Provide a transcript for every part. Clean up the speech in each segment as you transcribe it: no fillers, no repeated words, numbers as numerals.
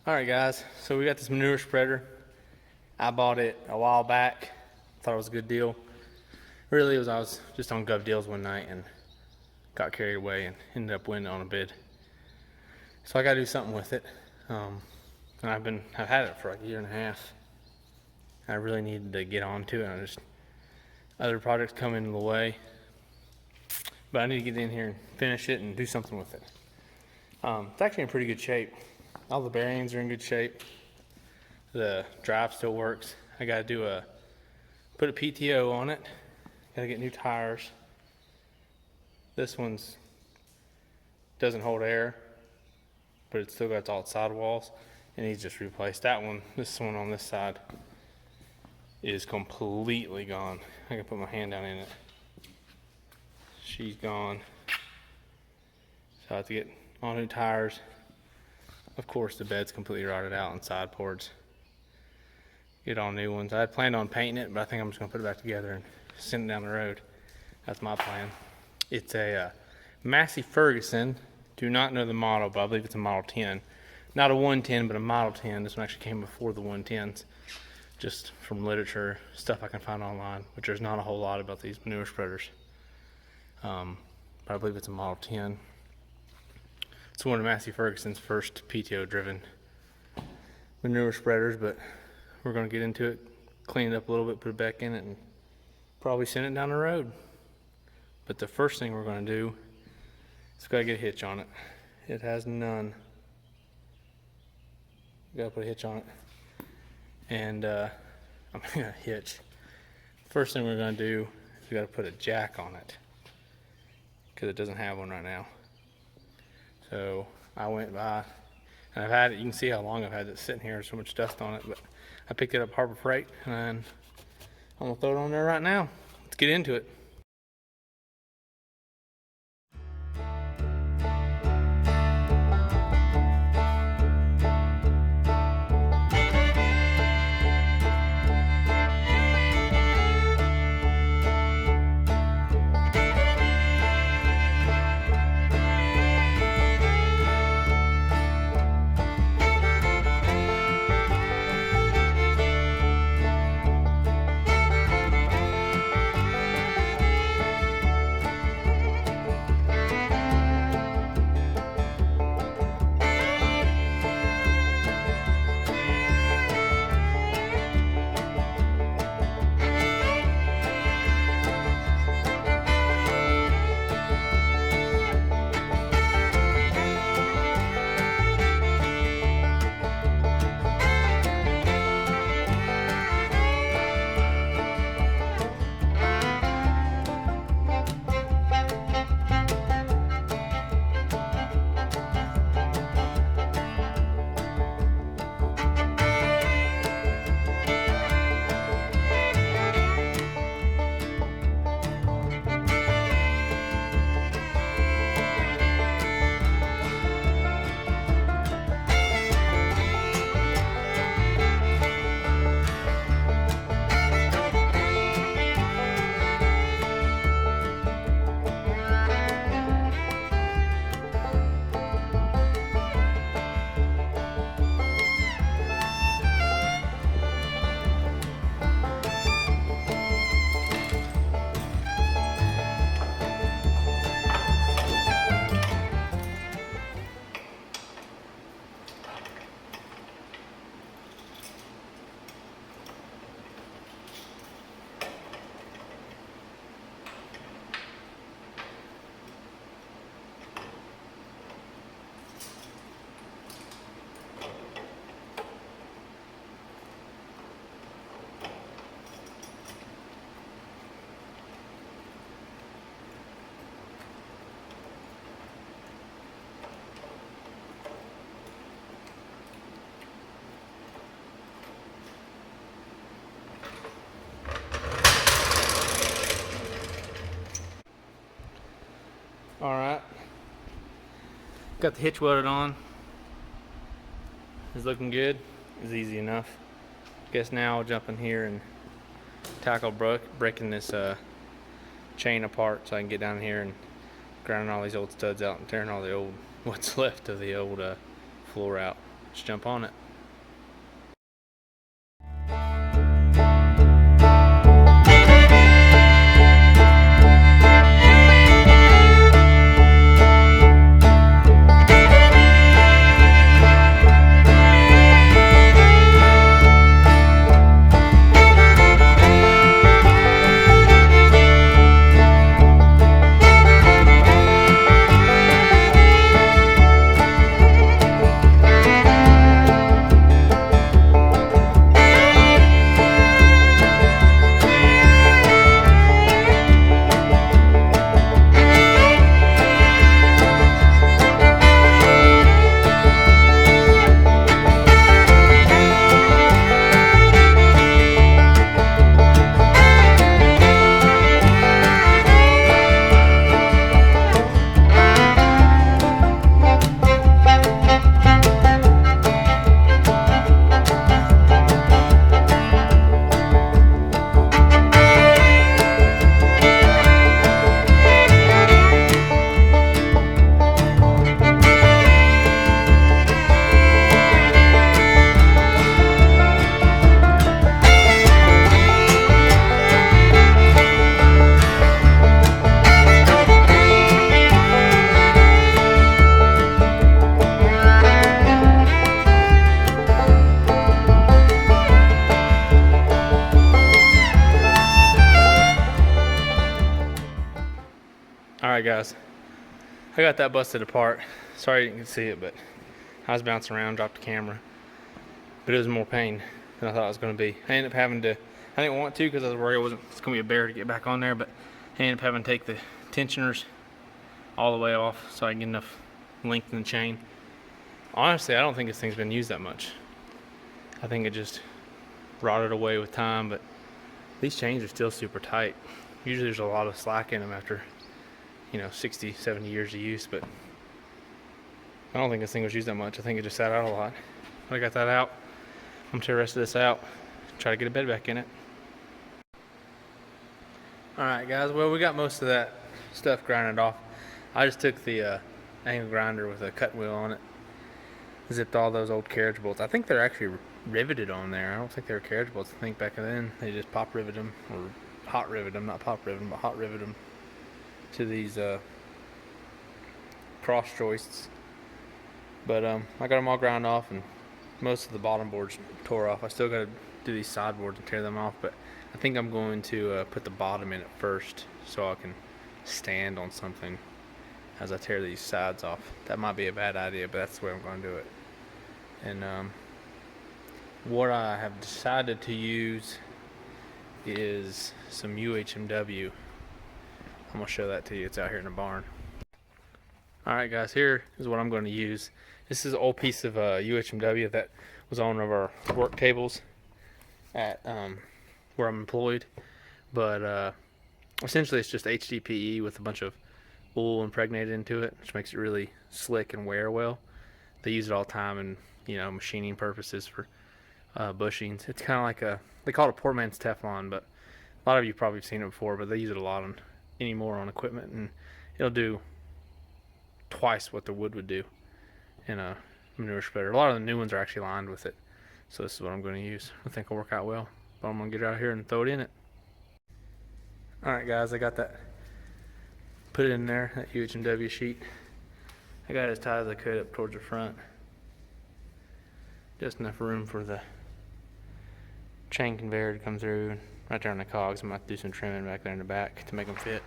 Alright guys, so we got this manure spreader. I bought it a while back. Thought it was a good deal. Really, I was just on Gov Deals one night and got carried away and ended up winning on a bid. So I gotta do something with it. And I've had it for like a year and a half. I really needed to get onto it. Other projects come into the way. But I need to get in here and finish it and do something with it. It's actually in pretty good shape. All the bearings are in good shape. The drive still works. I gotta put a PTO on it. Gotta get new tires. This one's doesn't hold air, but it's still got all its sidewalls. It needs just replaced. This one on this side is completely gone. I can put my hand down in it. She's gone. So I have to get all new tires. Of course, the bed's completely rotted out on sideboards. Get all new ones. I had planned on painting it, but I think I'm just gonna put it back together and send it down the road. That's my plan. It's a Massey Ferguson. Do not know the model, but I believe it's a Model 10. Not a 110, but a Model 10. This one actually came before the 110s. Just from literature, stuff I can find online, which there's not a whole lot about these manure spreaders. But I believe it's a Model 10. It's one of Massey Ferguson's first PTO-driven manure spreaders, but we're going to get into it, clean it up a little bit, put it back in it, and probably send it down the road. But the first thing we're going to do is got to get a hitch on it. It has none. Got to put a hitch on it. And I'm going to hitch. First thing we're going to do is we got to put a jack on it because it doesn't have one right now. So I went by and I've had it. You can see how long I've had it sitting here. There's so much dust on it, but I picked it up Harbor Freight and I'm gonna throw it on there right now. Let's get into it. Alright, got the hitch welded on. It's looking good. It's easy enough. Guess now I'll jump in here and tackle breaking this chain apart so I can get down here and grinding all these old studs out and tearing all the old, what's left of the old floor out. let's jump on it. Alright guys, I got that busted apart. Sorry you didn't see it, but I was bouncing around, dropped the camera. But it was more pain than I thought it was going to be. I ended up having to, I didn't want to because I was worried it's going to be a bear to get back on there, but I ended up having to take the tensioners all the way off so I can get enough length in the chain. Honestly, I don't think this thing's been used that much. I think it just rotted away with time, but these chains are still super tight. Usually there's a lot of slack in them after 60, 70 years of use, but I don't think this thing was used that much. I think it just sat out a lot. When I got that out, I'm gonna tear the rest of this out, try to get a bed back in it. Alright guys, well we got most of that stuff grinded off. I just took the angle grinder with a cut wheel on it, zipped all those old carriage bolts. I think they're actually riveted on there. I don't think they were carriage bolts. I think back then they just pop rivet them, or hot rivet them, not pop rivet them, but hot rivet them to these cross joists. But I got them all ground off and most of the bottom boards tore off. I still got to do these sideboards and tear them off, but I think I'm going to put the bottom in it first so I can stand on something as I tear these sides off. That might be a bad idea, but that's the way I'm going to do it. And what I have decided to use is some UHMW. I'm going to show that to you. It's out here in the barn. Alright guys, here is what I'm going to use. This is an old piece of UHMW that was on one of our work tables at where I'm employed. But essentially it's just HDPE with a bunch of wool impregnated into it, which makes it really slick and wear well. They use it all the time in machining purposes for bushings. It's kind of like they call it a poor man's Teflon, but a lot of you probably have seen it before, but they use it a lot anymore on equipment, and it'll do twice what the wood would do in a manure spreader. A lot of the new ones are actually lined with it, so this is what I'm going to use. I think it'll work out well, but I'm going to get it out here and throw it in it. Alright guys, I got that put it in there, that UHMW sheet. I got it as tight as I could up towards the front, just enough room for the chain conveyor to come through, and right there on the cogs. I'm going to have to do some trimming back there in the back to make them fit,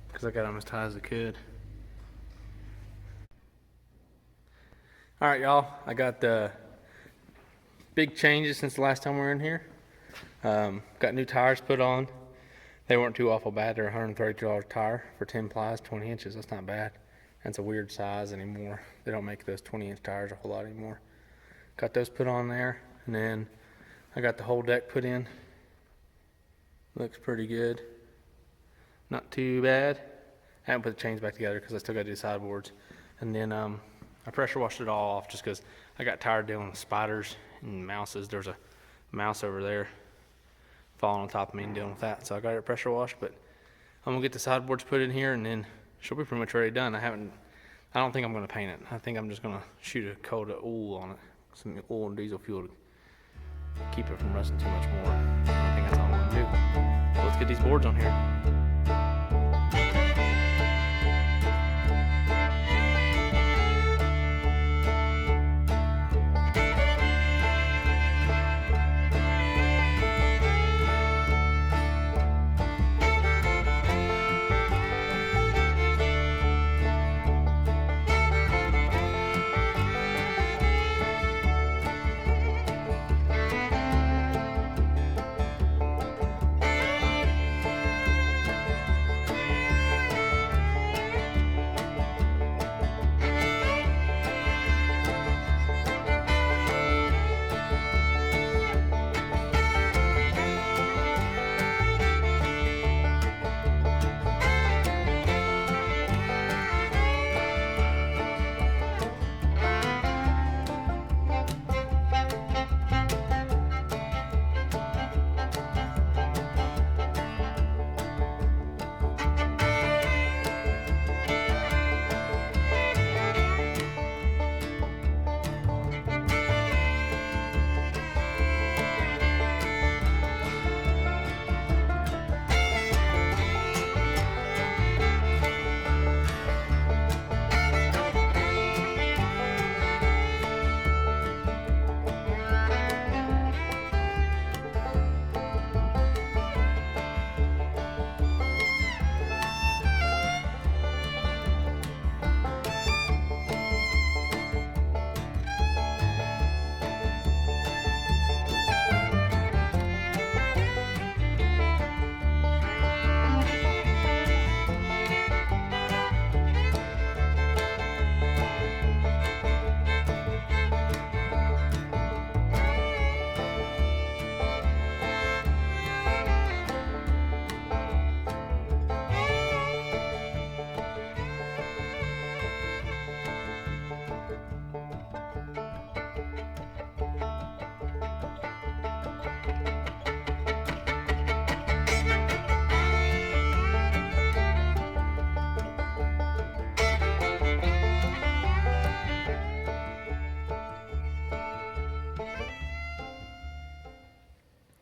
because I got them as tight as I could. Alright y'all, I got the big changes since the last time we were in here. Got new tires put on. They weren't too awful bad. They're $132 tire for 10 plies, 20 inches. That's not bad. That's a weird size anymore. They don't make those 20-inch tires a whole lot anymore. Got those put on there, and then I got the whole deck put in. Looks pretty good. Not too bad. I haven't put the chains back together because I still got to do sideboards. And then I pressure washed it all off just because I got tired dealing with spiders and mouses. There's a mouse over there falling on top of me and dealing with that. So I got it pressure washed, but I'm gonna get the sideboards put in here and then she'll be pretty much already done. I I don't think I'm gonna paint it. I think I'm just gonna shoot a coat of oil on it. Some oil and diesel fuel to keep it from rusting too much more. I think that's all I'm gonna do. So let's get these boards on here.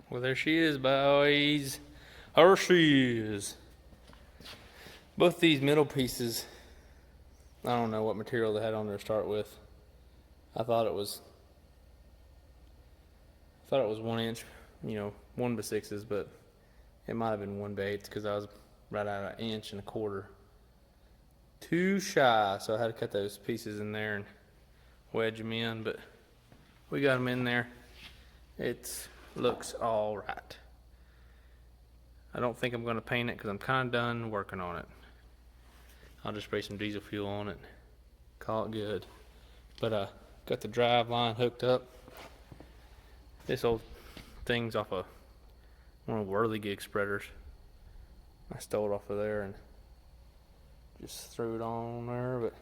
Well, there she is, boys. There she is. Both these middle pieces, I don't know what material they had on there to start with. I thought it was 1 inch, 1/6, but it might have been 1/8 because I was right at 1.25 inches. Too shy, so I had to cut those pieces in there and wedge them in, but we got them in there. It looks all right. I don't think I'm going to paint it because I'm kind of done working on it. I'll just spray some diesel fuel on it, call it good. But got the drive line hooked up. This old thing's off of one of the Welding spreaders. I stole it off of there and just threw it on there, but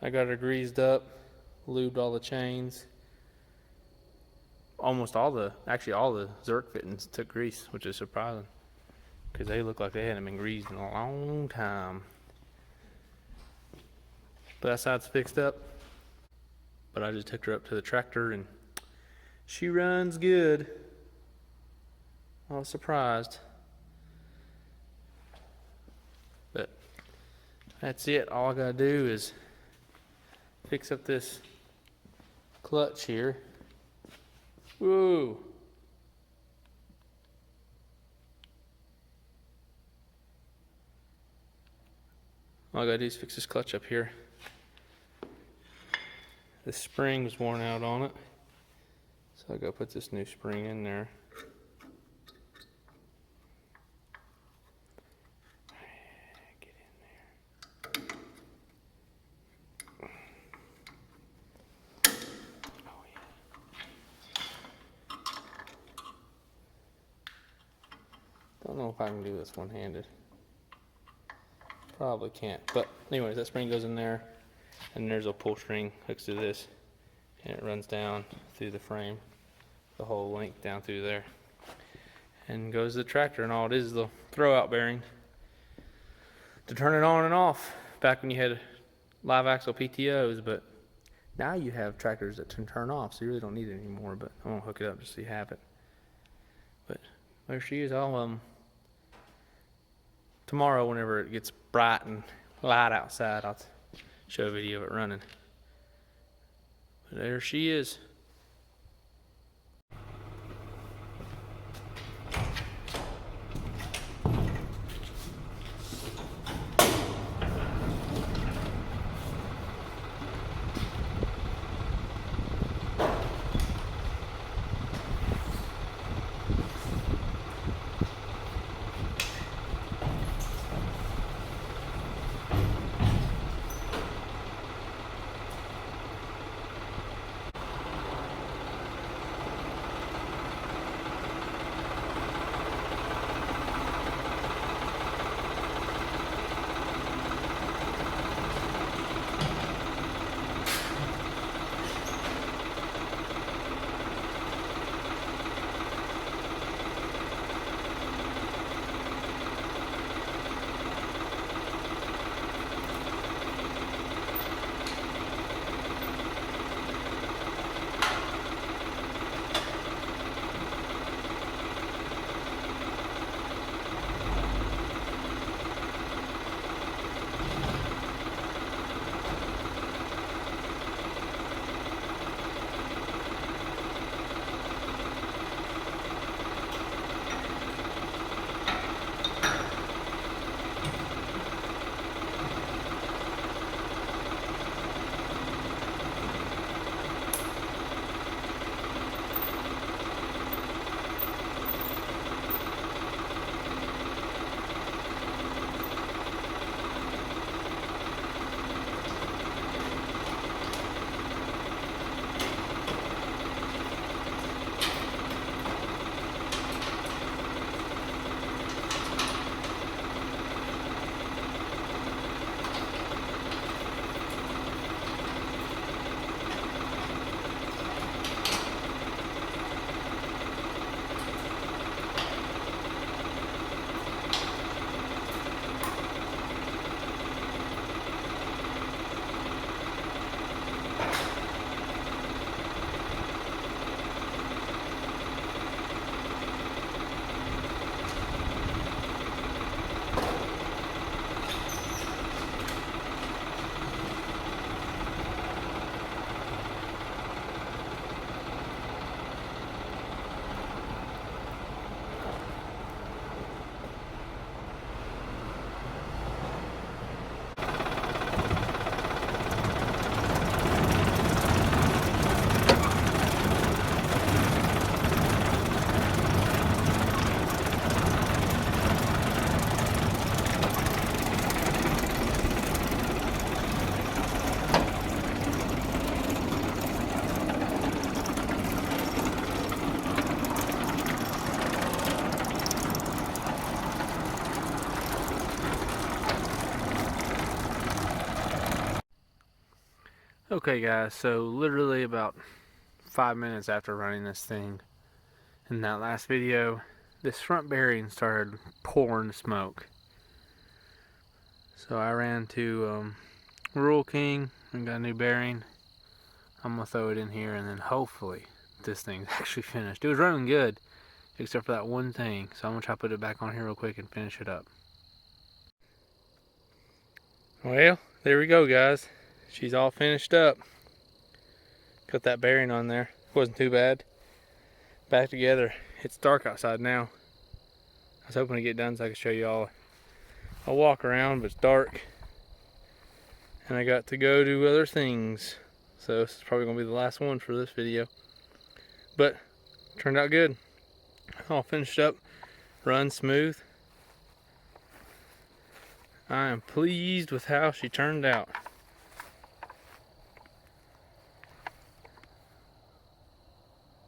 I got it greased up, lubed all the chains. Almost all the Zerk fittings took grease, which is surprising because they look like they hadn't been greased in a long time. But that side's fixed up. But I just took her up to the tractor and she runs good. I was surprised. But that's it. All I gotta do is fix up this clutch here. Whoa. All I gotta do is fix this clutch up here. The spring was worn out on it, so I gotta put this new spring in there. Get in there. Oh yeah. Don't know if I can do this one-handed. Probably can't, but anyways, that spring goes in there. And there's a pull string hooks to this, and it runs down through the frame, the whole length down through there, and goes to the tractor. And all it is the throwout bearing to turn it on and off. Back when you had live axle PTOs, but now you have tractors that can turn off, so you really don't need it anymore. But I'm gonna hook it up just so you have it. But there she is. I'll tomorrow, whenever it gets bright and light outside, I'll show a video of it running. But there she is. Okay guys, so literally about 5 minutes after running this thing in that last video, this front bearing started pouring smoke. So I ran to Rural King and got a new bearing. I'm gonna throw it in here and then hopefully this thing's actually finished. It was running good except for that one thing, so I'm gonna try to put it back on here real quick and finish it up. Well, there we go guys. She's all finished up. Got that bearing on there. Wasn't too bad. Back together. It's dark outside now. I was hoping to get done so I could show you all a walk around, but it's dark. And I got to go do other things. So this is probably going to be the last one for this video. But turned out good. All finished up. Run smooth. I am pleased with how she turned out.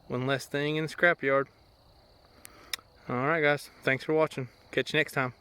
One less thing in the scrapyard. Alright guys, thanks for watching. Catch you next time.